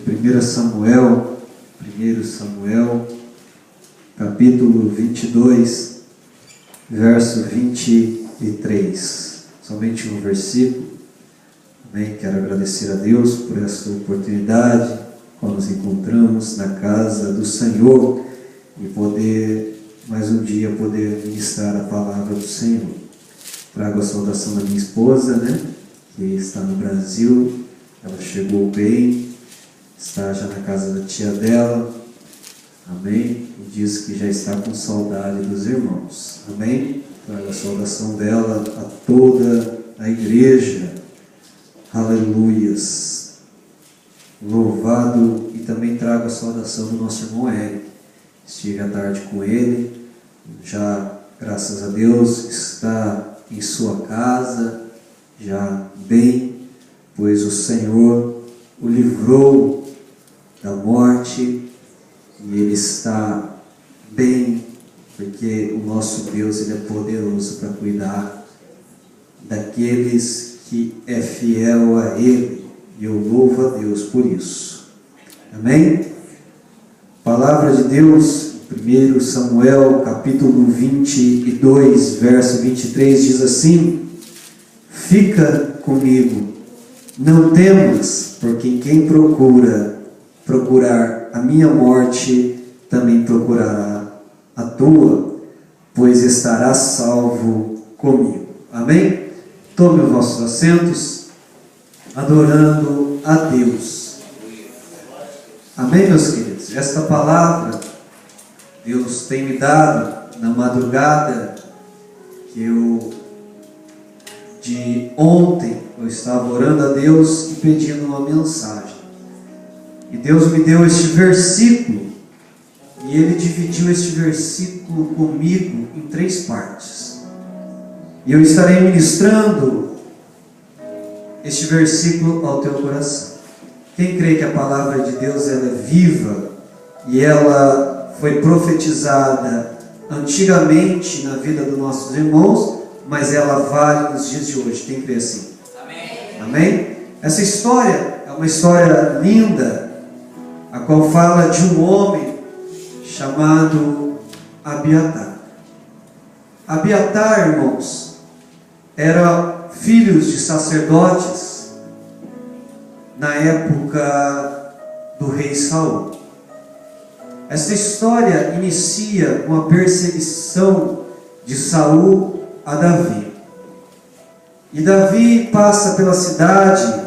1 Samuel, capítulo 22, verso 23. Somente um versículo. Amém. Quero agradecer a Deus por essa oportunidade, qual nos encontramos na casa do Senhor e poder, mais um dia, poder ministrar a palavra do Senhor. Trago a saudação da minha esposa, que está no Brasil. Ela chegou bem, está já na casa da tia dela. Amém. E diz que já está com saudade dos irmãos. Amém. Trago a saudação dela a toda a igreja. Aleluias. Louvado. E também trago a saudação do nosso irmão Eric. Estive à tarde com ele. Já, graças a Deus, está em sua casa, já bem, pois o Senhor o livrou da morte e ele está bem, porque o nosso Deus, ele é poderoso para cuidar daqueles que é fiel a Ele, e eu louvo a Deus por isso. Amém? Palavra de Deus, 1 Samuel, capítulo 22, verso 23, diz assim: fica comigo, não temas, porque quem procurar a minha morte, também procurará a tua, pois estará salvo comigo. Amém? Tome os vossos assentos, adorando a Deus. Amém, meus queridos? Esta palavra Deus tem me dado na madrugada, de ontem eu estava orando a Deus e pedindo uma mensagem. E Deus me deu este versículo, e Ele dividiu este versículo comigo em 3 partes. E eu estarei ministrando este versículo ao teu coração. Quem crê que a palavra de Deus ela é viva e ela foi profetizada antigamente na vida dos nossos irmãos, mas ela vale nos dias de hoje. Quem crê assim? Amém. Amém? Essa história é uma história linda, a qual fala de um homem chamado Abiatar. Abiatar, irmãos, era filhos de sacerdotes na época do rei Saul. Esta história inicia com a perseguição de Saul a Davi. E Davi passa pela cidade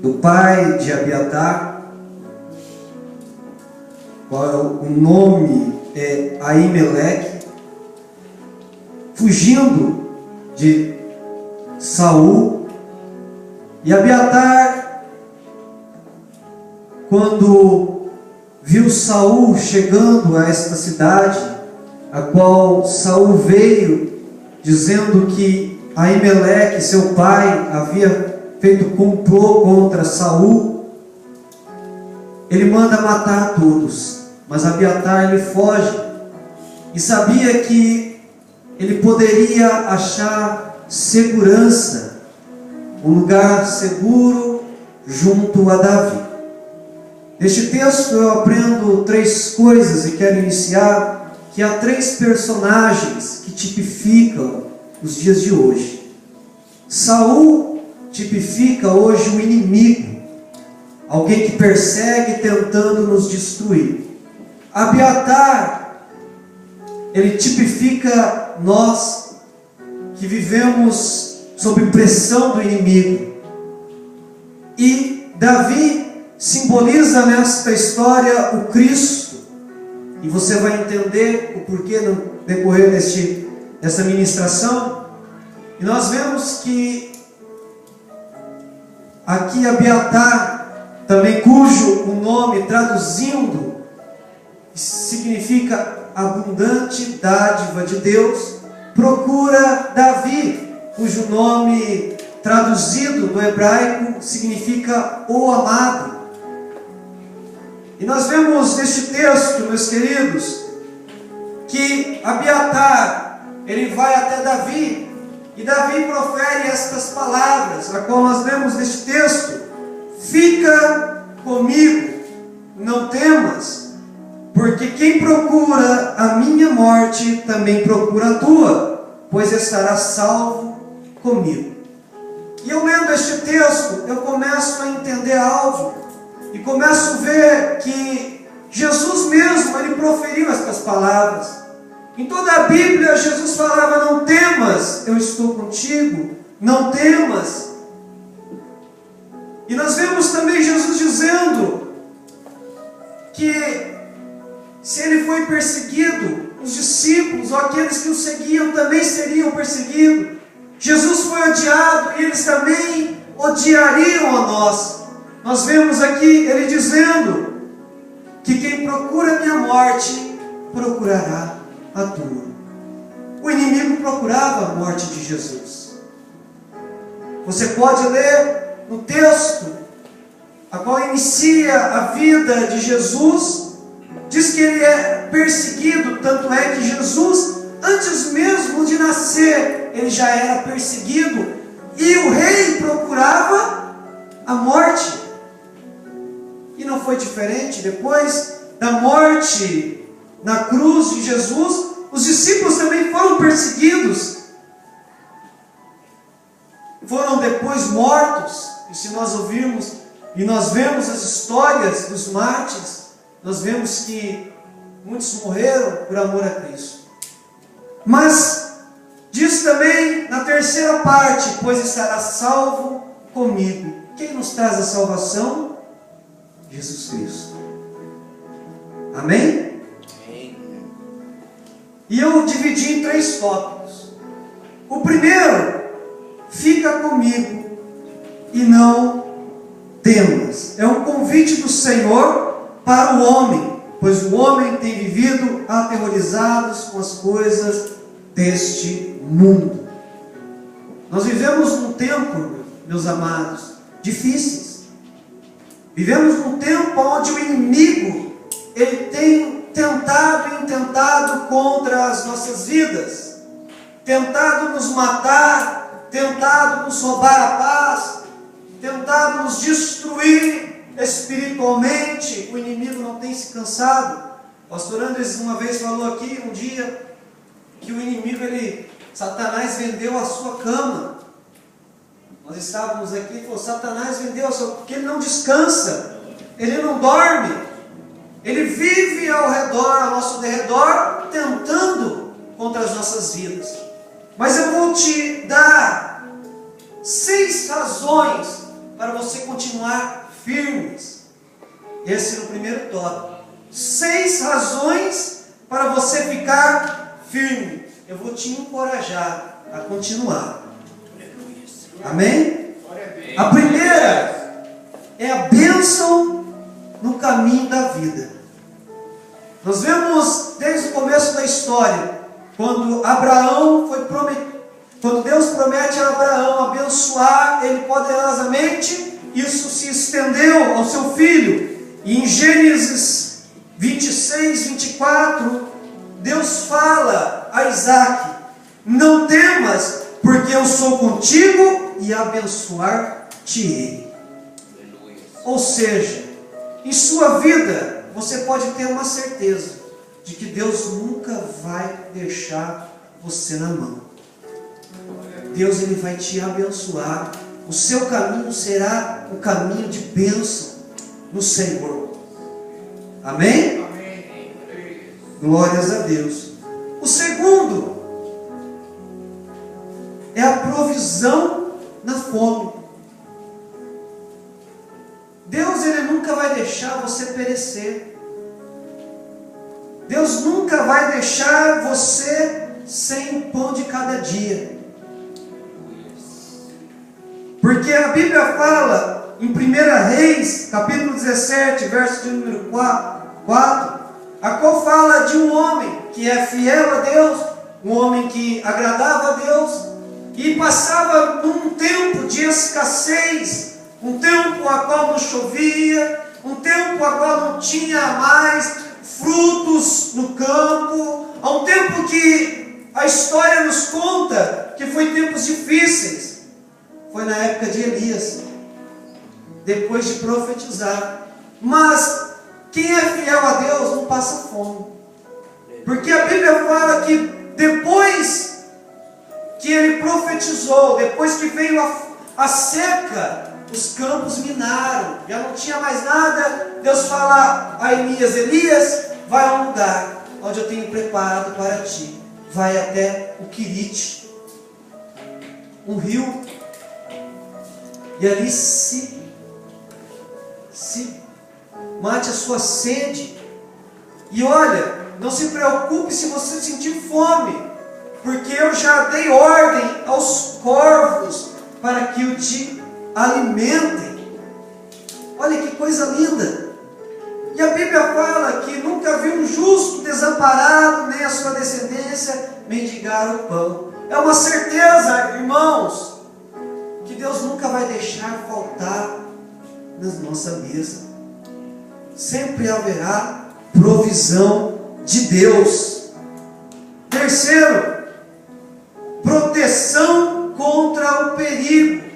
do pai de Abiatar, qual o nome é Aimeleque, fugindo de Saul. E Abiatar, quando viu Saul chegando a esta cidade, a qual Saul veio dizendo que Aimeleque, seu pai, havia feito complô contra Saul, ele manda matar todos. Mas Abiatar, ele foge e sabia que ele poderia achar segurança, um lugar seguro junto a Davi. Neste texto eu aprendo 3 coisas e quero iniciar que há 3 personagens que tipificam os dias de hoje. Saul tipifica hoje o inimigo, alguém que persegue tentando nos destruir. Abiatar, ele tipifica nós que vivemos sob pressão do inimigo. E Davi simboliza nesta história o Cristo, e você vai entender o porquê no decorrer dessa ministração. E nós vemos que aqui Abiatar, também cujo o nome traduzindo significa abundante dádiva de Deus, procura Davi, cujo nome traduzido do hebraico significa o amado. E nós vemos neste texto, meus queridos, que Abiatar, ele vai até Davi, e Davi profere estas palavras, a qual nós lemos neste texto: fica comigo, não temas, porque quem procura a minha morte também procura a tua, pois estará salvo comigo. E eu lendo este texto, eu começo a entender algo, e começo a ver que Jesus mesmo, ele proferiu estas palavras. Em toda a Bíblia, Jesus falava: não temas, eu estou contigo, não temas. E nós vemos também Jesus dizendo que se ele foi perseguido, os discípulos ou aqueles que o seguiam também seriam perseguidos. Jesus foi odiado e eles também odiariam a nós. Nós vemos aqui ele dizendo que quem procura a minha morte, procurará a tua. O inimigo procurava a morte de Jesus. Você pode ler no texto, a qual inicia a vida de Jesus, diz que ele é perseguido, tanto é que Jesus, antes mesmo de nascer, ele já era perseguido, e o rei procurava a morte. E não foi diferente. Depois da morte na cruz de Jesus, os discípulos também foram perseguidos, foram depois mortos. E se nós ouvirmos e nós vemos as histórias dos mártires, nós vemos que muitos morreram por amor a Cristo. Mas diz também na terceira parte: pois estará salvo comigo. Quem nos traz a salvação? Jesus Cristo. Amém? E eu dividi em 3 tópicos. O primeiro: fica comigo e não temas. É um convite do Senhor para o homem, pois o homem tem vivido aterrorizados com as coisas deste mundo. Nós vivemos num tempo, meus amados, difíceis. Vivemos num tempo onde o inimigo, ele tem tentado e intentado contra as nossas vidas, tentado nos matar, tentado nos roubar a paz, tentado nos destruir espiritualmente. O inimigo não tem se cansado. O pastor Andres uma vez falou aqui, um dia, que o inimigo, Satanás vendeu a sua cama. Nós estávamos aqui e falou: Satanás vendeu a sua, porque ele não descansa, ele não dorme, ele vive ao redor, ao nosso derredor, tentando contra as nossas vidas. Mas eu vou te dar 6 razões para você continuar firmes. Esse é o primeiro tópico. 6 razões para você ficar firme. Eu vou te encorajar a continuar. Amém? A primeira é a bênção no caminho da vida. Nós vemos desde o começo da história, quando Deus promete a Abraão abençoar ele poderosamente, isso se estendeu ao seu filho. E em Gênesis 26, 24, Deus fala a Isaac: não temas, porque eu sou contigo e abençoar-te-ei. Ou seja, em sua vida, você pode ter uma certeza de que Deus nunca vai deixar você na mão. Deus, ele vai te abençoar. O seu caminho será o caminho de bênção no Senhor. Amém? Glórias a Deus. O segundo é a provisão na fome. Deus, ele nunca vai deixar você perecer. Deus nunca vai deixar você sem o pão de cada dia. Porque a Bíblia fala em 1 Reis, capítulo 17, verso de número 4, a qual fala de um homem que é fiel a Deus, um homem que agradava a Deus, e passava num tempo de escassez, um tempo a qual não chovia, um tempo a qual não tinha mais frutos no campo, a um tempo que a história nos conta que foi tempos difíceis. Foi na época de Elias, depois de profetizar, Mas quem é fiel a Deus não passa fome. Porque a Bíblia fala que depois que ele profetizou, depois que veio a seca, os campos minaram, já não tinha mais nada. Deus fala a Elias: Elias, vai a um lugar onde eu tenho preparado para ti. Vai até o Querite, um rio, e ali se mate a sua sede. E olha, não se preocupe se você sentir fome, porque eu já dei ordem aos corvos para que o te alimentem. Olha que coisa linda. E a Bíblia fala que nunca viu um justo desamparado, nem a sua descendência mendigar o pão. É uma certeza, irmãos, que Deus nunca vai deixar faltar na nossa mesa. Sempre haverá provisão de Deus. Terceiro, proteção contra o perigo.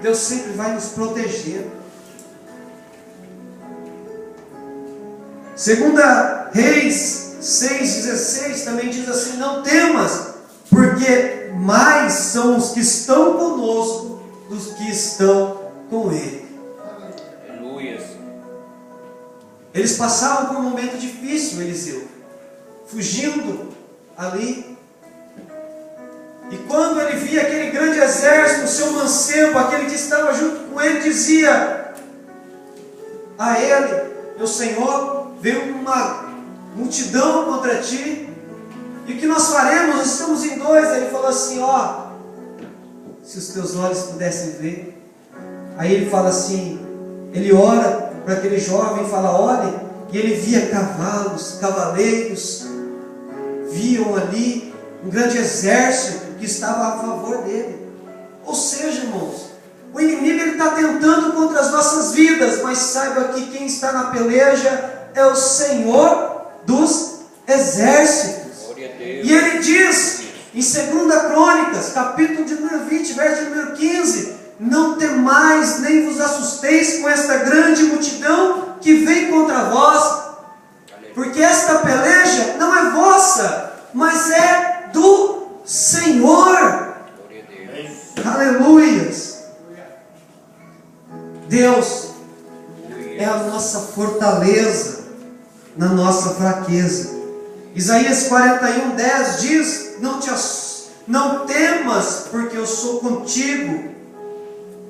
Deus sempre vai nos proteger. Segunda Reis 6,16 também diz assim: não temas, porque mais são os que estão conosco dos que estão com Ele. Aleluia. Eles passavam por um momento difícil, Eliseu, fugindo ali. E quando ele via aquele grande exército, o seu mancebo, aquele que estava junto com ele, dizia a ele: meu Senhor, veio uma multidão contra ti, e o que nós faremos? Nós estamos em dois. Aí ele falou assim: ó, se os teus olhos pudessem ver. Aí ele fala assim, ele ora para aquele jovem e fala: olhe, e ele via cavalos, cavaleiros, viam ali um grande exército que estava a favor dele. Ou seja, irmãos, o inimigo está tentando contra as nossas vidas, mas saiba que quem está na peleja é o Senhor dos exércitos. E ele diz em 2 Crônicas, capítulo de número 20, verso de número 15: não temais nem vos assusteis com esta grande multidão que vem contra vós, porque esta peleja não é vossa, mas é do Senhor. Aleluias. Deus é a nossa fortaleza na nossa fraqueza. Isaías 41:10 diz: não temas, porque eu sou contigo.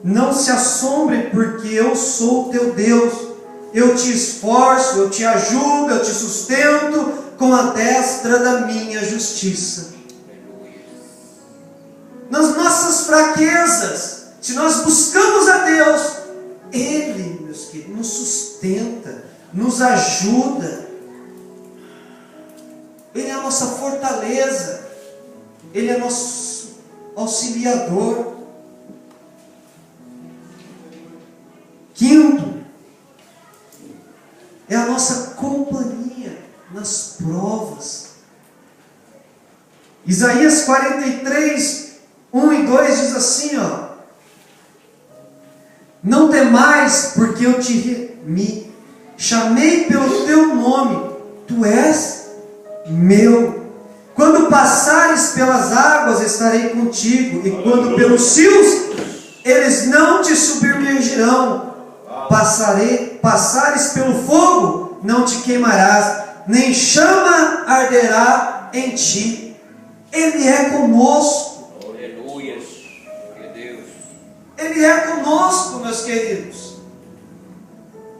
Não se assombre, porque eu sou teu Deus. Eu te esforço, eu te ajudo, eu te sustento com a destra da minha justiça. Nas nossas fraquezas, se nós buscamos a Deus, Ele, meus queridos, nos sustenta, nos ajuda. Ele é a nossa fortaleza, Ele é nosso auxiliador. Quinto, é a nossa companhia nas provas. Isaías 43, 1 e 2 diz assim, ó: não temais, porque eu te remi, chamei pelo teu nome, tu és meu. Quando passares pelas águas, estarei contigo, e quando pelos rios, eles não te submergirão. Passares pelo fogo, não te queimarás, nem chama arderá em ti. Ele é conosco. Aleluia. Glória a Deus. Ele é conosco, meus queridos.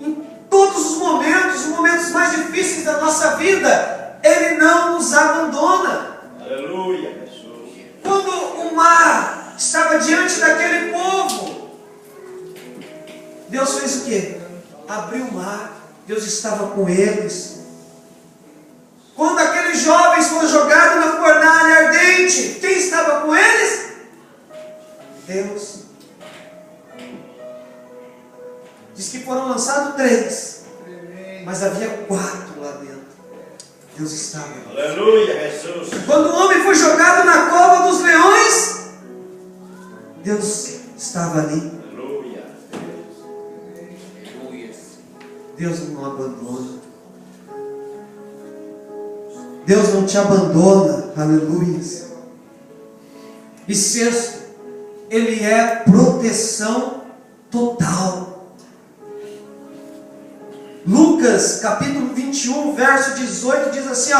Em todos os momentos mais difíceis da nossa vida, Ele não nos abandona. Aleluia, Jesus. Quando o mar estava diante daquele povo, Deus fez o quê? Abriu o mar. Deus estava com eles. Quando aqueles jovens foram jogados na fornalha ardente, quem estava com eles? Deus. Diz que foram lançados 3, mas havia 4 lá dentro. Deus estava. Aleluia, Jesus. Quando o homem foi jogado na cova dos leões, Deus estava ali. Aleluia. Deus não abandona. Deus não te abandona, aleluia. E sexto, Ele é proteção total. Lucas capítulo 21, verso 18 diz assim,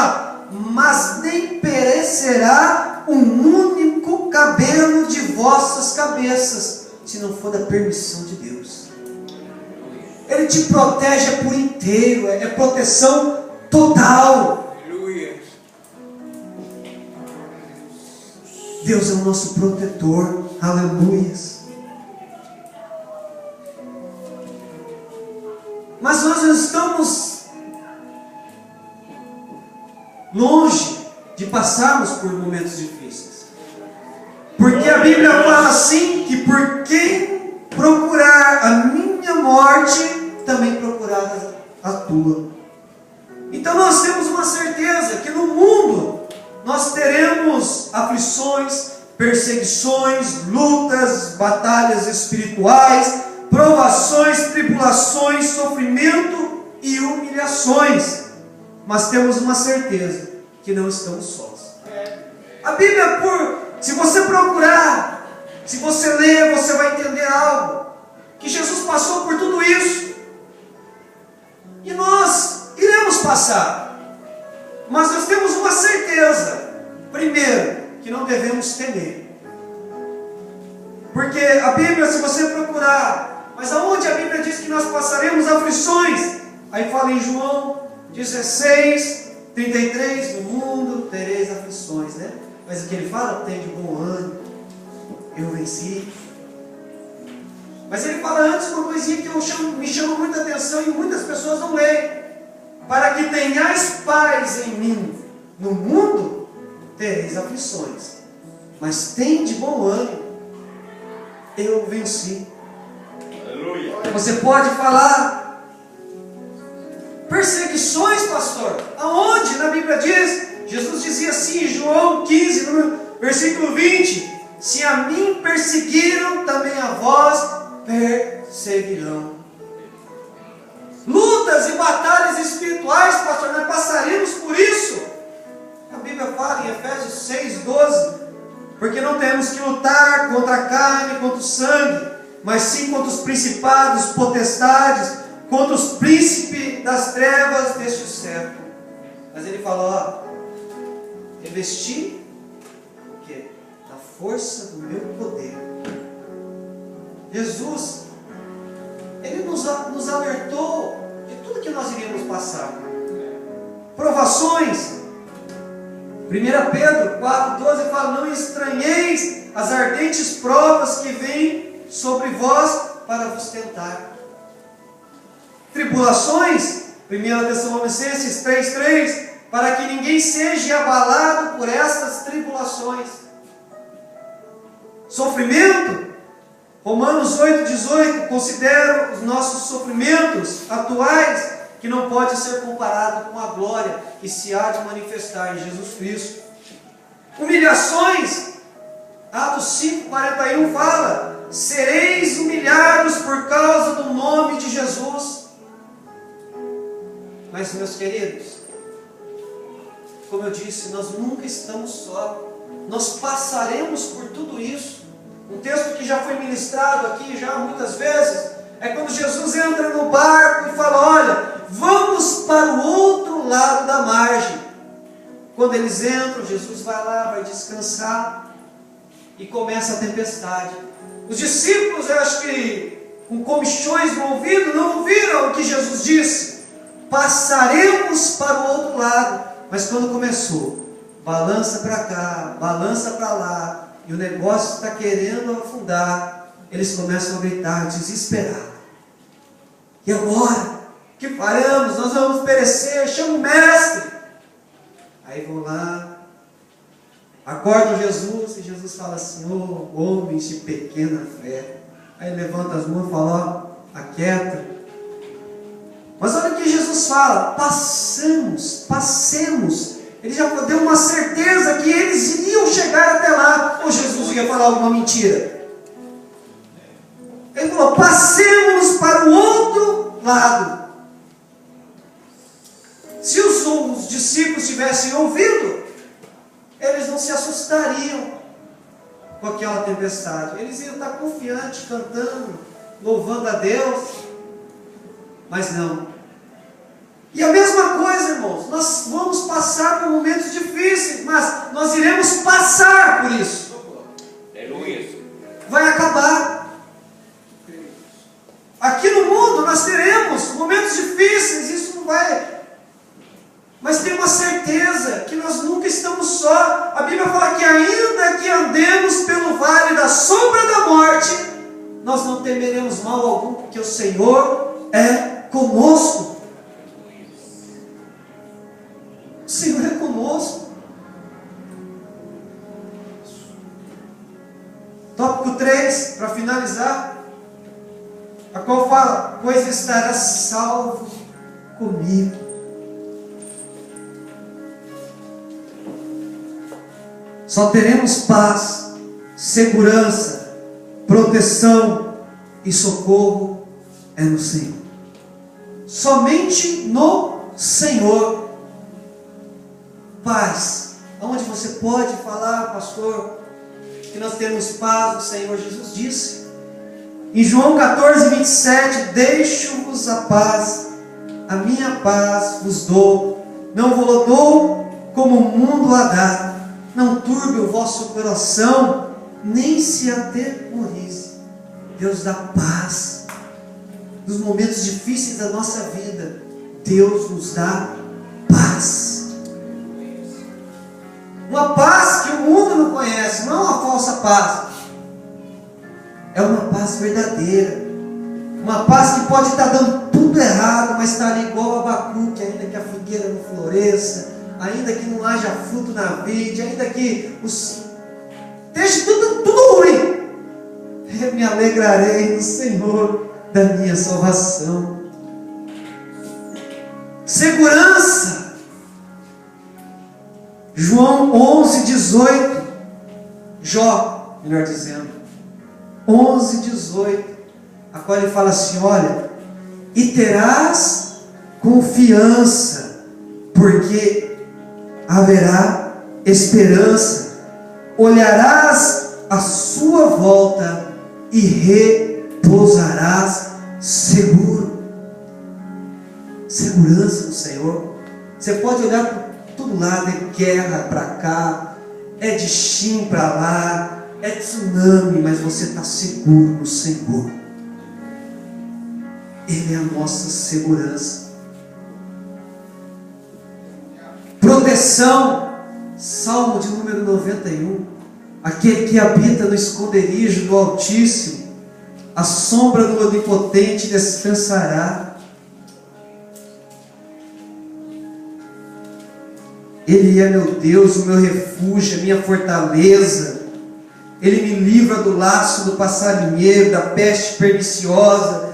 mas nem perecerá um único cabelo de vossas cabeças, se não for da permissão de Deus. Ele te protege por inteiro, é proteção total. Deus é o nosso protetor, aleluia. Mas nós não estamos longe de passarmos por momentos difíceis, porque a Bíblia fala assim, que por quem procurar a minha morte, também procurar a tua. Então nós temos uma certeza, que no mundo nós teremos aflições, perseguições, lutas, batalhas espirituais, provações, tribulações, sofrimento e humilhações. Mas temos uma certeza, que não estamos sós. A Bíblia, se você procurar, se você ler, você vai entender algo, que Jesus passou por tudo isso, e nós iremos passar. Mas nós temos uma certeza, primeiro, que não devemos temer. Porque a Bíblia, se você procurar, mas aonde a Bíblia diz que nós passaremos aflições? Aí fala em João 16, 33, no mundo tereis aflições, né? Mas o que ele fala? Tem de bom ânimo, eu venci. Mas ele fala antes uma coisinha que me chama muita atenção e muitas pessoas não leem. Para que tenhais paz em mim, no mundo tereis aflições, mas tem de bom ânimo, eu venci. Aleluia. Você pode falar perseguições, pastor, aonde na Bíblia diz? Jesus dizia assim em João 15, no versículo 20, se a mim perseguiram, também a vós perseguirão. Lutas e batalhas espirituais, pastor, nós passaremos por isso. A Bíblia fala em Efésios 6, 12, porque não temos que lutar contra a carne, contra o sangue, mas sim contra os principados, potestades, contra os príncipes das trevas deste século. Mas ele fala, revestir o quê? Da força do meu poder. Jesus, Ele nos alertou de tudo que nós iríamos passar. Provações. 1 Pedro 4,12 fala, não estranheis as ardentes provas que vêm sobre vós para vos tentar. Tribulações. 1 Tessalonicenses 3,3, para que ninguém seja abalado por estas tribulações. Sofrimento. Romanos 8,18, considero os nossos sofrimentos atuais, que não pode ser comparado com a glória que se há de manifestar em Jesus Cristo. Humilhações, Atos 5,41 fala, sereis humilhados por causa do nome de Jesus. Mas, meus queridos, como eu disse, nós nunca estamos só, nós passaremos por tudo isso. Um texto que já foi ministrado aqui já muitas vezes, é quando Jesus entra no barco e fala, olha, vamos para o outro lado da margem. Quando eles entram, Jesus vai lá, vai descansar, e começa a tempestade. Os discípulos, eu acho que com comichões no ouvido, não ouviram o que Jesus disse. Passaremos para o outro lado. Mas quando começou, balança para cá, balança para lá, e o negócio está querendo afundar, eles começam a gritar, desesperados. E agora? O que faremos? Nós vamos perecer, chama o mestre. Aí vão lá, acordam Jesus, e Jesus fala assim, homens de pequena fé. Aí levanta as mãos e fala, aquieta. Mas olha o que Jesus fala, passemos. Ele já deu uma certeza que eles iriam chegar até lá. Ou Jesus ia falar alguma mentira? Ele falou, passemos para o outro lado. Se os discípulos tivessem ouvido, eles não se assustariam com aquela tempestade. Eles iam estar confiantes, cantando, louvando a Deus. Mas não. E a mesma coisa, irmãos, nós vamos passar por momentos difíceis, mas nós iremos passar por isso. Vai acabar. Aqui no mundo nós teremos momentos difíceis, isso não vai. Mas tem uma certeza que nós nunca estamos só. A Bíblia fala que ainda que andemos pelo vale da sombra da morte, nós não temeremos mal algum, porque o Senhor é conosco. O Senhor é conosco. Tópico 3, para finalizar, a qual fala: pois estará salvo comigo. Só teremos paz, segurança, proteção e socorro é no Senhor. Somente no Senhor. Paz. Onde você pode falar, pastor, que nós temos paz, o Senhor Jesus disse. Em João 14, 27, deixo-vos a paz, a minha paz vos dou, não vos dou como o mundo a dá. Não turbe o vosso coração, nem se atemorize. Deus dá paz. Nos momentos difíceis da nossa vida, Deus nos dá paz. Uma paz que o mundo não conhece, não é uma falsa paz. É uma paz verdadeira. Uma paz que pode estar dando tudo errado, mas está ali igual a Abacuque, ainda que a figueira não floresça, ainda que não haja fruto na vide, ainda que deixe tudo ruim, eu me alegrarei no Senhor da minha salvação. Segurança. João 11, 18, Jó, melhor dizendo, 11, 18, a qual ele fala assim: olha, e terás confiança, porque haverá esperança, olharás à sua volta e repousarás seguro. Segurança no Senhor. Você pode olhar para todo lado, é guerra para cá, é destino para lá, é tsunami, mas você está seguro no Senhor. Ele é a nossa segurança. Proteção. Salmo de número 91. Aquele que habita no esconderijo do Altíssimo, a sombra do Onipotente descansará. Ele é meu Deus, o meu refúgio, a minha fortaleza. Ele me livra do laço do passarinheiro, da peste perniciosa.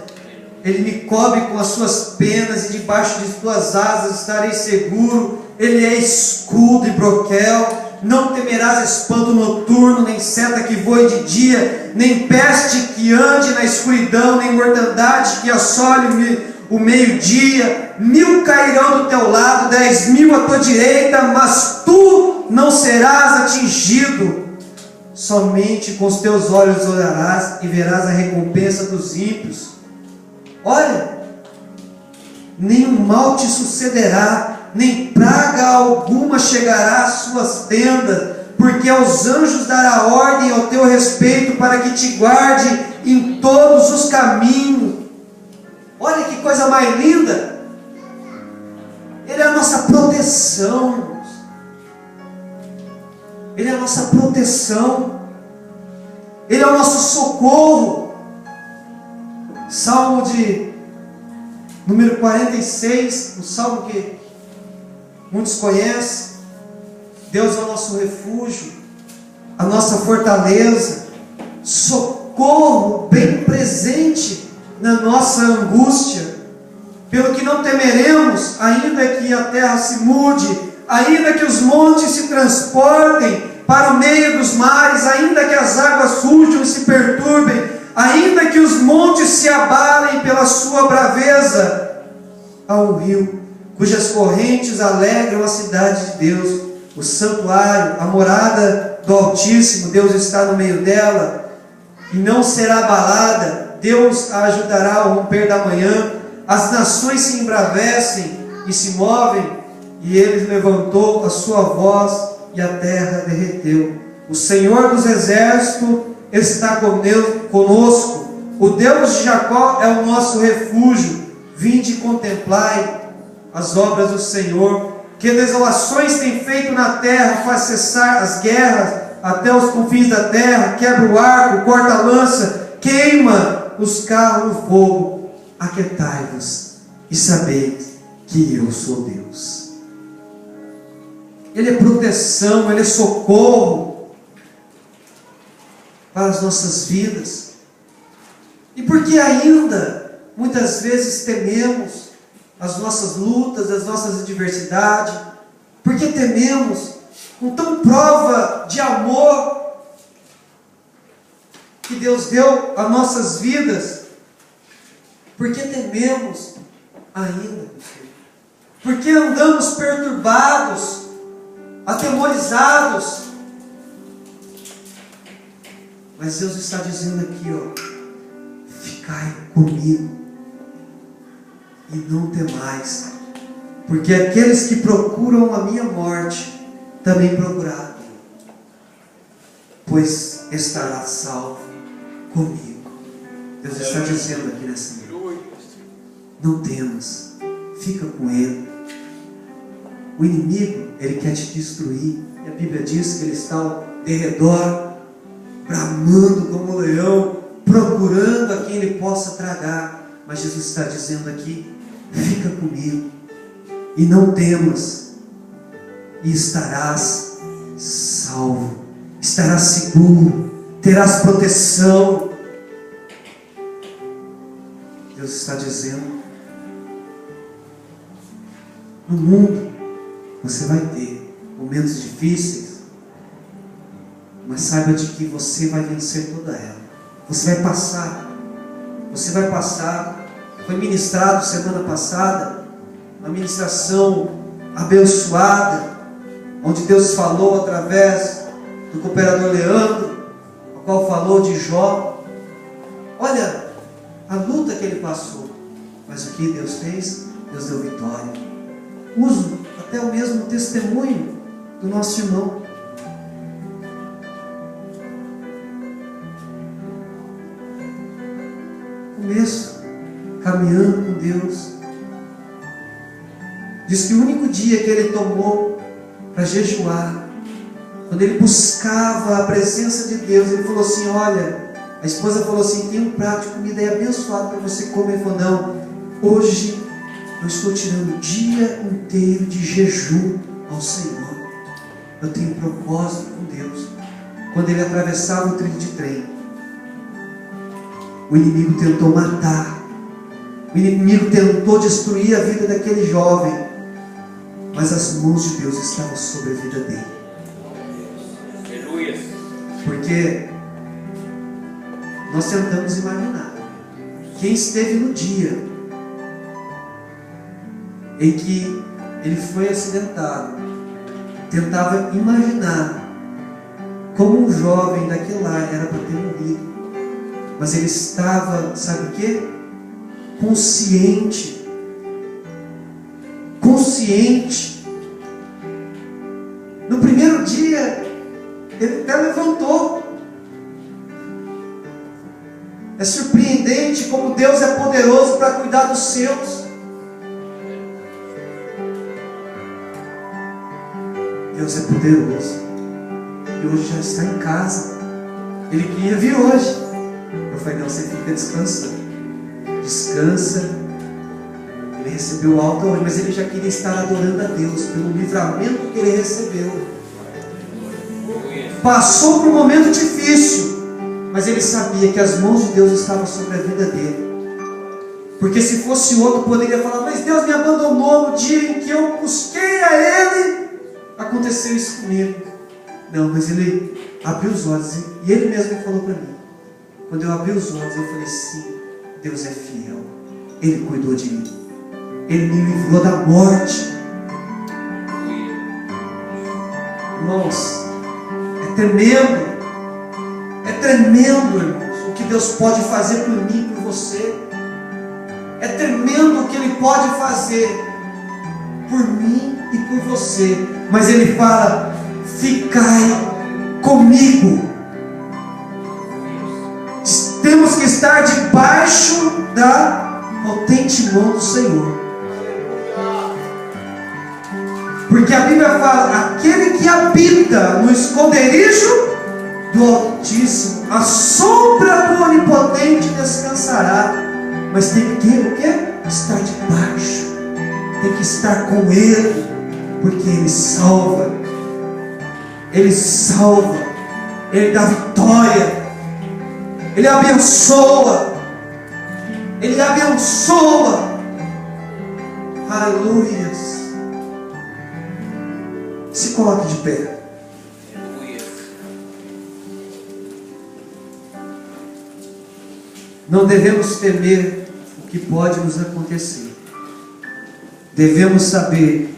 Ele me cobre com as suas penas, e debaixo de suas asas estarei seguro. Ele é escudo e broquel. Não temerás espanto noturno, nem seta que voe de dia, nem peste que ande na escuridão, nem mortandade que assole o meio-dia. 1000 cairão do teu lado, 10.000 à tua direita, mas tu não serás atingido. Somente com os teus olhos olharás e verás a recompensa dos ímpios. Olha, nenhum mal te sucederá, nem praga alguma chegará às suas tendas, porque aos anjos dará ordem ao teu respeito, para que te guarde em todos os caminhos. Olha que coisa mais linda. Ele é a nossa proteção, irmãos. Ele é a nossa proteção. Ele é o nosso socorro. Salmo de número 46, um salmo que muitos conhecem. Deus é o nosso refúgio, a nossa fortaleza, socorro bem presente na nossa angústia. Pelo que não temeremos, ainda que a terra se mude, ainda que os montes se transportem para o meio dos mares, ainda que as águas surjam e se perturbem, ainda que os montes se abalem pela sua braveza, há um rio cujas correntes alegram a cidade de Deus, o santuário, a morada do Altíssimo. Deus está no meio dela e não será abalada. Deus a ajudará ao romper da manhã. As nações se embravecem e se movem, e ele levantou a sua voz e a terra derreteu. O Senhor dos exércitos está conosco. O Deus de Jacó é o nosso refúgio. Vinde e contemplai as obras do Senhor, que desolações tem feito na terra. Faz cessar as guerras até os confins da terra, quebra o arco, corta a lança, queima os carros no fogo. Aquietai-vos e sabei que eu sou Deus. Ele é proteção, Ele é socorro para as nossas vidas. E porque ainda muitas vezes tememos as nossas lutas, as nossas adversidades, porque tememos com tão prova de amor que Deus deu a nossas vidas, porque tememos ainda, porque andamos perturbados, atemorizados. Mas Deus está dizendo aqui, ó, ficai comigo e não temais, porque aqueles que procuram a minha morte também procuraram, pois estará salvo comigo. Deus está dizendo aqui nessa noite, não temas, fica com Ele. O inimigo, ele quer te destruir, e a Bíblia diz que ele está ao derredor, bramando como um leão, procurando a quem ele possa tragar. Mas Jesus está dizendo aqui, fica comigo e não temas, e estarás salvo, estarás seguro, terás proteção. Deus está dizendo, no mundo você vai ter momentos difíceis, mas saiba de que você vai vencer toda ela. Você vai passar. Você vai passar. Foi ministrado semana passada uma ministração abençoada, onde Deus falou através do cooperador Leandro, o qual falou de Jó. Olha a luta que ele passou, mas o que Deus fez? Deus deu vitória. Uso até o mesmo testemunho do nosso irmão. Começo caminhando com Deus. Diz que o único dia que ele tomou para jejuar, quando ele buscava a presença de Deus, ele falou assim, olha, a esposa falou assim, tem um prato de comida aí abençoado para você comer. Ele falou, não, hoje eu estou tirando o dia inteiro de jejum ao Senhor. Eu tenho um propósito com Deus. Quando ele atravessava o trilho de trem, o inimigo tentou matar, o inimigo tentou destruir a vida daquele jovem, mas as mãos de Deus estavam sobre a vida dele. Aleluia. Porque nós tentamos imaginar, quem esteve no dia em que ele foi acidentado, tentava imaginar como um jovem daquele lá era para ter morrido. Mas ele estava, sabe o que? Consciente. No primeiro dia, ele até levantou. É surpreendente como Deus é poderoso para cuidar dos seus. Deus é poderoso. E hoje já está em casa. Ele queria vir hoje. Eu falei, não, você fica descansando. Descansa. Ele recebeu alta hoje, mas ele já queria estar adorando a Deus pelo livramento que ele recebeu. Passou por um momento difícil, mas ele sabia que as mãos de Deus estavam sobre a vida dele. Porque se fosse outro, poderia falar, mas Deus me abandonou no dia em que eu busquei a Ele. Aconteceu isso comigo. Não, mas ele abriu os olhos, e ele mesmo falou para mim. Quando eu abri os olhos, eu falei, sim, Deus é fiel. Ele cuidou de mim. Ele me livrou da morte. Irmãos, é tremendo, irmãos, o que Deus pode fazer por mim e por você. É tremendo o que Ele pode fazer por mim e por você. Mas Ele fala: ficai comigo. Temos que estar debaixo da potente mão do Senhor. Porque a Bíblia fala: aquele que habita no esconderijo do Altíssimo, a sombra do Onipotente descansará. Mas tem que o quê? Estar debaixo. Tem que estar com Ele, porque Ele salva. Ele salva. Ele dá vitória. Ele abençoa. Ele abençoa. Aleluias. Se coloque de pé. Não devemos temer o que pode nos acontecer. Devemos saber